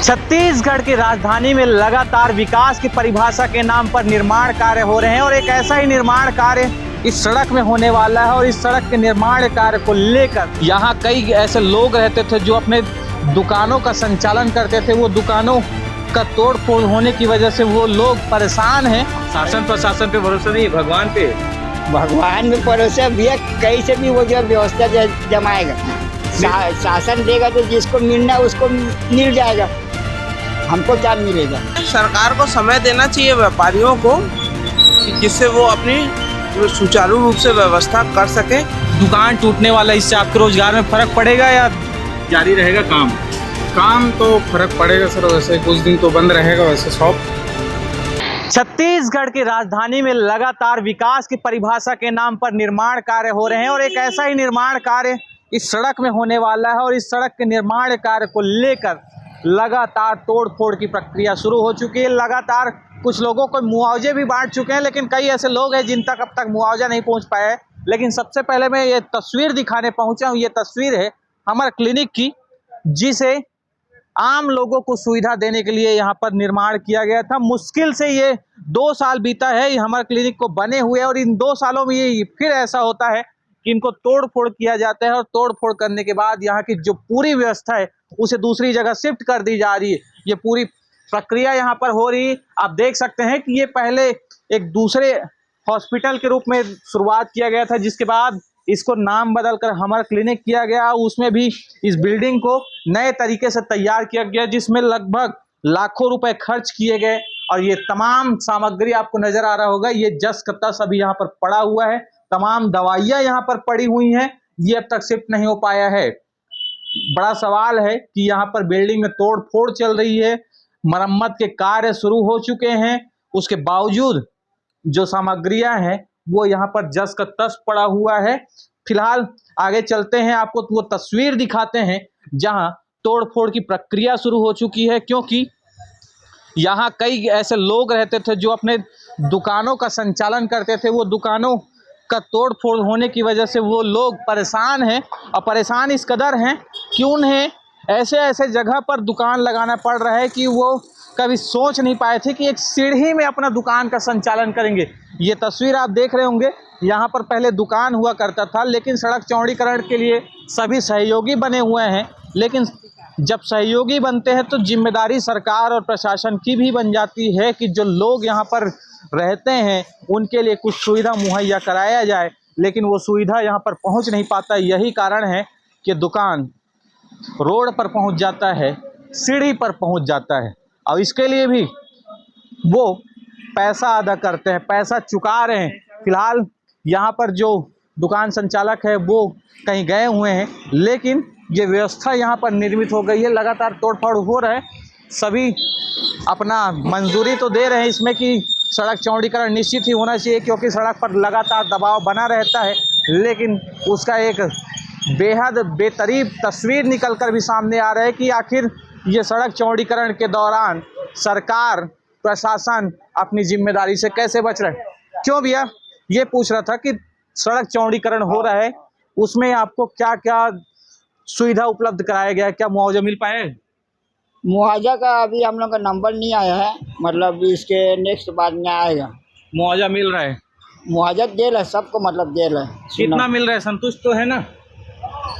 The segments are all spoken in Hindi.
छत्तीसगढ़ की राजधानी में लगातार विकास की परिभाषा के नाम पर निर्माण कार्य हो रहे हैं और एक ऐसा ही निर्माण कार्य इस सड़क में होने वाला है। और इस सड़क के निर्माण कार्य को लेकर यहाँ कई ऐसे लोग रहते थे जो अपने दुकानों का संचालन करते थे। वो दुकानों का तोड़ फोड़ होने की वजह से वो लोग परेशान हैं। शासन प्रशासन पे भरोसा नहीं, भगवान पे में भरोसा भैया, कहीं से भी वो जो व्यवस्था जमाएगा। शासन देगा तो जिसको मिलना उसको मिल जाएगा, हमको क्या मिलेगा। सरकार को समय देना चाहिए व्यापारियों को, जिससे वो अपनी सुचारू रूप से व्यवस्था कर सके। दुकान टूटने वाला, इससे आपके रोजगार में फर्क पड़ेगा या जारी रहेगा काम? काम तो फर्क पड़ेगा सर, वैसे कुछ दिन तो बंद रहेगा वैसे शॉप। छत्तीसगढ़ की राजधानी में लगातार विकास की परिभाषा के नाम पर निर्माण कार्य हो रहे हैं और एक ऐसा ही निर्माण कार्य इस सड़क में होने वाला है। और इस सड़क के निर्माण कार्य को लेकर लगातार तोड़ फोड़ की प्रक्रिया शुरू हो चुकी है। लगातार कुछ लोगों को मुआवजे भी बांट चुके हैं, लेकिन कई ऐसे लोग हैं जिन तक अब तक मुआवजा नहीं पहुंच पाया है। लेकिन सबसे पहले मैं ये तस्वीर दिखाने पहुंचा हूं। ये तस्वीर है हमर क्लिनिक की, जिसे आम लोगों को सुविधा देने के लिए यहाँ पर निर्माण किया गया था। मुश्किल से ये 2 साल बीता है हमर क्लिनिक को बने हुए, और इन 2 सालों में ये फिर ऐसा होता है कि इनको तोड़ फोड़ किया जाता है। और तोड़ फोड़ करने के बाद यहाँ की जो पूरी व्यवस्था है उसे दूसरी जगह शिफ्ट कर दी जा रही है। ये पूरी प्रक्रिया यहाँ पर हो रही है। आप देख सकते हैं कि ये पहले एक दूसरे हॉस्पिटल के रूप में शुरुआत किया गया था, जिसके बाद इसको नाम बदलकर हमर क्लिनिक किया गया। उसमें भी इस बिल्डिंग को नए तरीके से तैयार किया गया, जिसमें लगभग लाखों रुपए खर्च किए गए। और ये तमाम सामग्री आपको नजर आ रहा होगा, ये जस का तस अभी यहाँ पर पड़ा हुआ है। तमाम दवाइयाँ यहाँ पर पड़ी हुई हैं, ये अब तक शिफ्ट नहीं हो पाया है। बड़ा सवाल है कि यहाँ पर बिल्डिंग में तोड़ फोड़ चल रही है, मरम्मत के कार्य शुरू हो चुके हैं, उसके बावजूद जो सामग्रियां हैं वो यहाँ पर जस का तस पड़ा हुआ है। फिलहाल आगे चलते हैं, आपको वो तस्वीर दिखाते हैं जहां तोड़ फोड़ की प्रक्रिया शुरू हो चुकी है। क्योंकि यहाँ कई ऐसे लोग रहते थे जो अपने दुकानों का संचालन करते थे। वो दुकानों का तोड़ फोड़ होने की वजह से वो लोग परेशान हैं, और परेशान इस कदर हैं कि उन्हें ऐसे ऐसे जगह पर दुकान लगाना पड़ रहा है कि वो कभी सोच नहीं पाए थे कि एक सीढ़ी में अपना दुकान का संचालन करेंगे। ये तस्वीर आप देख रहे होंगे, यहाँ पर पहले दुकान हुआ करता था, लेकिन सड़क चौड़ीकरण के लिए सभी सहयोगी बने हुए हैं। लेकिन जब सहयोगी बनते हैं तो जिम्मेदारी सरकार और प्रशासन की भी बन जाती है कि जो लोग यहाँ पर रहते हैं उनके लिए कुछ सुविधा मुहैया कराया जाए, लेकिन वो सुविधा यहाँ पर पहुँच नहीं पाता। यही कारण है कि दुकान रोड पर पहुँच जाता है, सीढ़ी पर पहुँच जाता है, और इसके लिए भी वो पैसा अदा करते हैं, पैसा चुका रहे हैं। फिलहाल यहाँ पर जो दुकान संचालक है वो कहीं गए हुए हैं, लेकिन ये व्यवस्था यहाँ पर निर्मित हो गई है। लगातार तोड़फोड़ हो रहा है, सभी अपना मंजूरी तो दे रहे हैं इसमें कि सड़क चौड़ीकरण निश्चित ही होना चाहिए, क्योंकि सड़क पर लगातार दबाव बना रहता है। लेकिन उसका एक बेहद बेतरीब तस्वीर निकल कर भी सामने आ रहा है कि आखिर ये सड़क चौड़ीकरण के दौरान सरकार प्रशासन अपनी जिम्मेदारी से कैसे बच रहा है। क्यों भैया, ये पूछ रहा था कि सड़क चौड़ीकरण हो रहा है, उसमें आपको क्या क्या सुविधा उपलब्ध कराया गया है, क्या मुआवजा मिल पाया है? मुआवजा का अभी हम लोग का नंबर नहीं आया है, मतलब इसके नेक्स्ट बाद में आएगा। मुआवजा मिल रहा है? मुआवजा दे रहा है सबको, मतलब दे रहा है। कितना मिल रहा है, संतुष्ट तो है ना?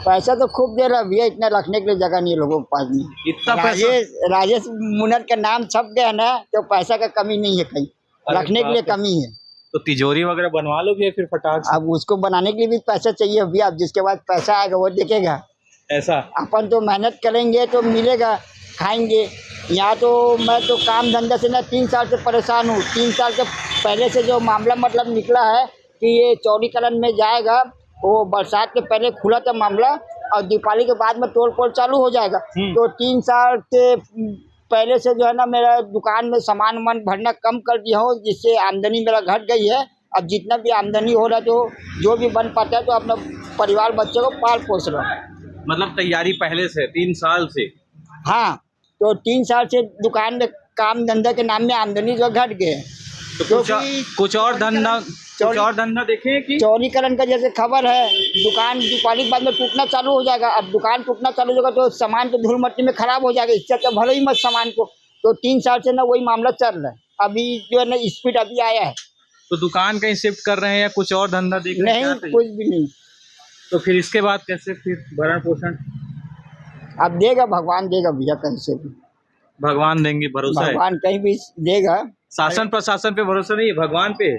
पैसा तो खूब दे रहा है भैया, इतना रखने के लिए जगह नहीं है लोगों के पास में। इतना पैसा? राजेश मुनर का नाम छप गया ना, तो पैसा का कमी नहीं है, कहीं रखने के लिए कमी है। तो तिजोरी वगैरह बनवा लो भैया फिर फटाक से। अब उसको बनाने के लिए भी पैसा चाहिए भैया, अब जिसके बाद पैसा आएगा वो देखेगा। ऐसा अपन तो मेहनत करेंगे तो मिलेगा, खाएंगे। यहाँ तो मैं तो काम धंधा से ना 3 साल से परेशान हूँ। 3 साल से पहले से जो मामला मतलब निकला है कि ये चौड़ीकरण में जाएगा, वो बरसात के पहले खुला था मामला, और दीपावली के बाद में तोड़ फोड़ चालू हो जाएगा। तो 3 साल के पहले से जो है ना मेरा दुकान में सामान वामान भरना कम कर दिया हो, जिससे आमदनी मेरा घट गई है। अब जितना भी आमदनी हो रहा है तो जो भी बन पाता है तो अपना परिवार बच्चों को पाल पोस रहा है। मतलब तैयारी पहले से 3 साल से? हाँ, तो 3 साल से दुकान में काम धंधा के नाम में आमदनी जो घट गए, तो कुछ और धंधा कुछ और धंधा देखें कि चौड़ीकरण का जैसे खबर है, दुकान दीपावली के बाद में टूटना चालू हो जाएगा। अब दुकान टूटना चालू हो जाएगा तो सामान तो धूल मट्टी में खराब हो जाएगा। इससे अच्छा भले ही मत सामान को। तो 3 साल से ना वही मामला चल रहा है। अभी जो है ना स्पीड अभी आया है। तो दुकान कहीं शिफ्ट कर रहे हैं या कुछ और धंधा देख रहे हैं? नहीं, कुछ भी नहीं। तो फिर इसके बाद कैसे फिर भरण पोषण? अब देगा भगवान, देगा भैया कहीं से भी। भगवान देंगे, भरोसा है? भगवान कहीं भी देगा। शासन प्रशासन पे भरोसा नहीं है, भगवान पे?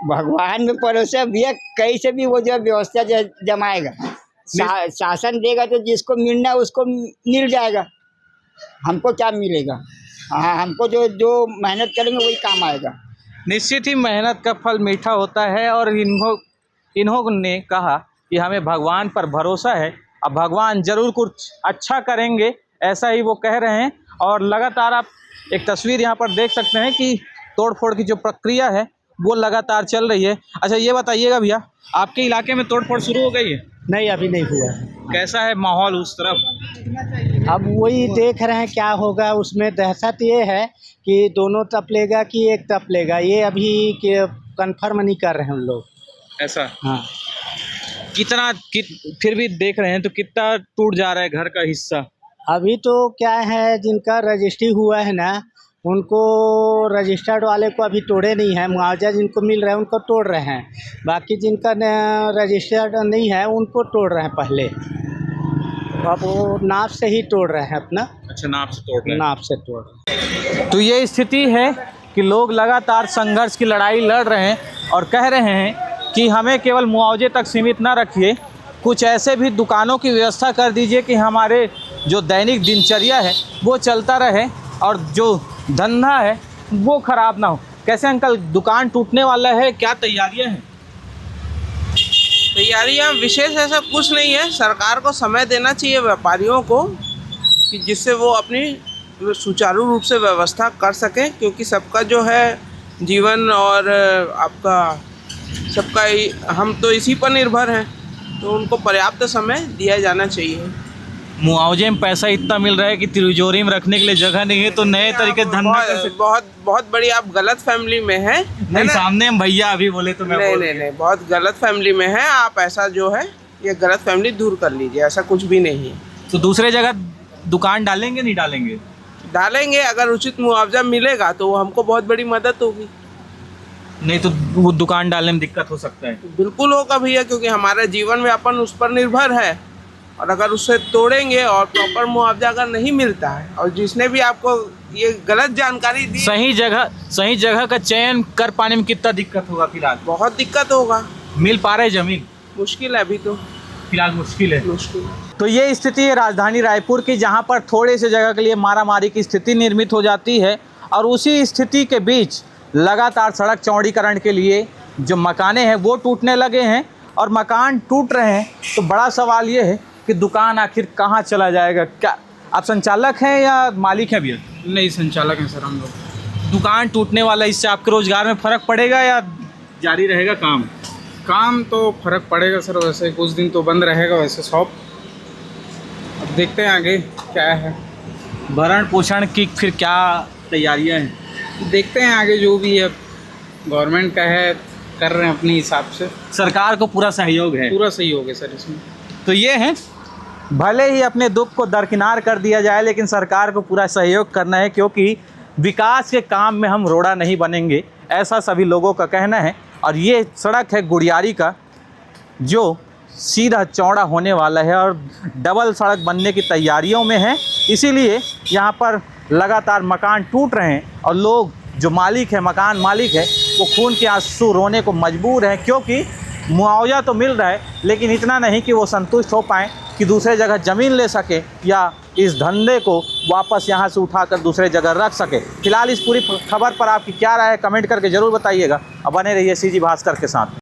भगवान में भरोसा भैया, कहीं से भी वो जो व्यवस्था जमाएगा। शासन देगा तो जिसको मिलना है उसको मिल जाएगा। हमको क्या मिलेगा? हाँ, हमको जो मेहनत करेंगे वही काम आएगा। निश्चित ही मेहनत का फल मीठा होता है और इन्होंने कहा कि हमें भगवान पर भरोसा है, अब भगवान जरूर कुछ अच्छा करेंगे, ऐसा ही वो कह रहे हैं। और लगातार आप एक तस्वीर यहाँ पर देख सकते हैं कि तोड़फोड़ की जो प्रक्रिया है वो लगातार चल रही है। अच्छा, ये बताइएगा भैया, आपके इलाके में तोड़फोड़ शुरू हो गई है? नहीं, अभी नहीं हुआ है। कैसा है माहौल उस तरफ? अब वही देख रहे हैं क्या होगा। उसमें दहशत ये है कि दोनों तपलेगा कि एक तपलेगा, ये अभी कंफर्म नहीं कर रहे हैं हम लोग। ऐसा? हाँ। फिर भी देख रहे हैं तो कितना टूट जा रहा है घर का हिस्सा? अभी तो क्या है, जिनका रजिस्ट्री हुआ है ना, उनको रजिस्टर्ड वाले को अभी तोड़े नहीं है। मुआवजा जिनको मिल रहा है उनको तोड़ रहे हैं। बाकी जिनका रजिस्टर्ड नहीं है उनको तोड़ रहे हैं पहले। अब वो नाप से ही तोड़ रहे हैं अपना। अच्छा, नाप से तोड़ रहे हैं? नाप से तोड़ रहे हैं। तो ये स्थिति है कि लोग लगातार संघर्ष की लड़ाई लड़ रहे हैं और कह रहे हैं कि हमें केवल मुआवजे तक सीमित ना रखिए, कुछ ऐसे भी दुकानों की व्यवस्था कर दीजिए कि हमारे जो दैनिक दिनचर्या है वो चलता रहे और जो धंधा है वो ख़राब ना हो। कैसे अंकल, दुकान टूटने वाला है, क्या तैयारियां हैं? तैयारियां विशेष ऐसा कुछ नहीं है। सरकार को समय देना चाहिए व्यापारियों को कि जिससे वो अपनी सुचारू रूप से व्यवस्था कर सकें, क्योंकि सबका जो है जीवन और आपका सबका हम तो इसी पर निर्भर हैं, तो उनको पर्याप्त समय दिया जाना चाहिए। मुआवजे में पैसा इतना मिल रहा है कि तिजोरी में रखने के लिए जगह नहीं है, तो नए तरीके धंधा कर सकते। बहुत बड़ी आप गलत फैमिली में हैं। नहीं, सामने हम भैया अभी बोले तो मैं नहीं, बहुत गलत फैमिली में है आप। ऐसा जो है ये गलत फैमिली दूर कर लीजिए, ऐसा कुछ भी नहीं है। तो दूसरे जगह दुकान डालेंगे नहीं डालेंगे? डालेंगे, अगर उचित मुआवजा मिलेगा तो वो हमको बहुत बड़ी मदद होगी। नहीं तो वो दुकान डालने में दिक्कत हो सकता है? बिल्कुल होगा भैया, क्योंकि हमारा जीवन व्यापन उस पर निर्भर है। और अगर उससे तोड़ेंगे और प्रॉपर मुआवजा अगर नहीं मिलता है, और जिसने भी आपको ये गलत जानकारी दी, सही जगह का चयन कर पाने में कितना दिक्कत होगा फिलहाल? बहुत दिक्कत होगा। मिल पा रहे जमीन? मुश्किल है अभी तो, फिलहाल मुश्किल है। मुश्किल। तो ये स्थिति है राजधानी रायपुर की, जहाँ पर थोड़े से जगह के लिए मारामारी की स्थिति निर्मित हो जाती है और उसी स्थिति के बीच लगातार सड़क चौड़ीकरण के लिए जो मकाने हैं वो टूटने लगे हैं। और मकान टूट रहे हैं तो बड़ा सवाल ये है कि दुकान आखिर कहाँ चला जाएगा? क्या आप संचालक हैं या मालिक हैं भैया? नहीं, संचालक हैं सर हम लोग। दुकान टूटने वाला, इससे आपके रोजगार में फ़र्क पड़ेगा या जारी रहेगा काम? काम तो फ़र्क पड़ेगा सर, वैसे कुछ दिन तो बंद रहेगा वैसे शॉप। अब देखते हैं आगे क्या है। भरण पोषण की फिर क्या तैयारियां हैं? देखते हैं आगे जो भी है, गवर्नमेंट का है, कर रहे हैं अपने हिसाब से। सरकार को पूरा सहयोग है? पूरा सहयोग है सर इसमें। तो ये है, भले ही अपने दुख को दरकिनार कर दिया जाए लेकिन सरकार को पूरा सहयोग करना है, क्योंकि विकास के काम में हम रोड़ा नहीं बनेंगे, ऐसा सभी लोगों का कहना है। और ये सड़क है गुड़ियारी का, जो सीधा चौड़ा होने वाला है और डबल सड़क बनने की तैयारियों में है। इसीलिए यहाँ पर लगातार मकान टूट रहे हैं और लोग जो मालिक है, मकान मालिक है, वो खून के आंसू रोने को मजबूर हैं, क्योंकि मुआवजा तो मिल रहा है लेकिन इतना नहीं कि वो संतुष्ट हो पाएँ कि दूसरे जगह ज़मीन ले सके या इस धंधे को वापस यहाँ से उठाकर दूसरे जगह रख सके। फिलहाल इस पूरी खबर पर आपकी क्या राय है, कमेंट करके ज़रूर बताइएगा और बने रहिए CG भास्कर के साथ।